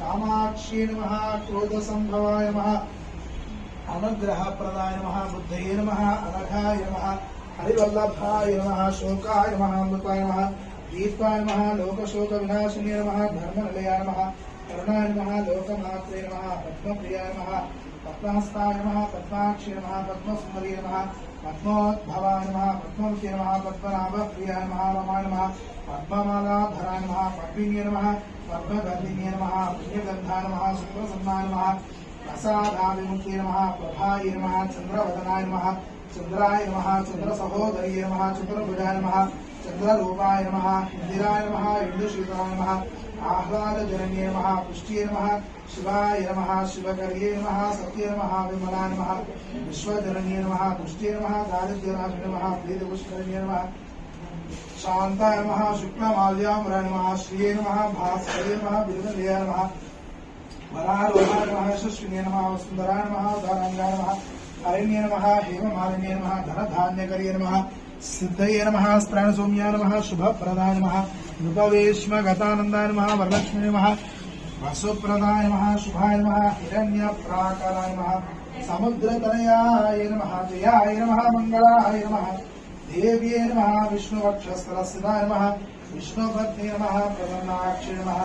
कामाक्षी नमः क्रोधसंभवाय नमः अनुग्रहप्रदाय नमः बुद्धये नमः अनघाय नमः हरिवल्लभाय नमः शोकाय नमः अमृताय नमः दीपाय नमः लोकशोकविनाशिने नमः धर्मनिलयाय नमः करुणाय नमः लोकमात्रे नमः पद्मप्रियाय नमः पद्महस्ताय नमः पद्माक्षी नमः पद्मसुंदरी नमः पद्मोद्भवाय नमः पद्मवती नमः पद्मनाभप्रियाय नमः रमाय नमः पद्ममालाधराय नमः पद्मिन्ये नमः पद्मगन्धिन्ये नमः पुण्यगन्धाय नमः सुप्रसन्नाय नमः प्रसादाभिमुख्ये नमः प्रभाय नमः चंद्रवदनाय नमः चंद्राय नमः चंद्रसहोदर्ये नमः चतुर्भुजाय नमः चंद्ररूपाय नमः इंदिराय नमः इंदुशीतलाय नमः आह्लादजनन्ये नमः पुष्ट्ये नमः शिवाय नमः शिवकर्ये नमः सत्ये नमः विमलाय नमः विश्वजनन्ये नमः पुष्ट्ये नमः दारिद्र्यनाशिने नमः प्रीतिपुष्करिण्ये नमः शांताय नमः शुक्लमाल्याम्बराय नमः श्रिये नमः भास्करे नमः बिरुदलये नमः वरारोहाय नमः यशस्विने नमः वसुंधराय नमः उदारांगाय नमः हरिण्ये नमः हेममालिन्ये नमः धनधान्यकर्ये नमः सिद्धये नमः स्त्राणसौम्याय नमः शुभप्रदाय नमः नृपवेश्म गतानन्दाय नमः वरलक्ष्मी नमः वसुप्रदाय नमः शुभाय नमः हिरण्यप्राकाराय नमः समुद्रतनयाय नमः जयाय नमः मंगलाय नमः देव्ये नमः विष्णुवक्षस्थलस्थिताय नमः विष्णुपत्नी नमः प्रसन्नाक्षी नमः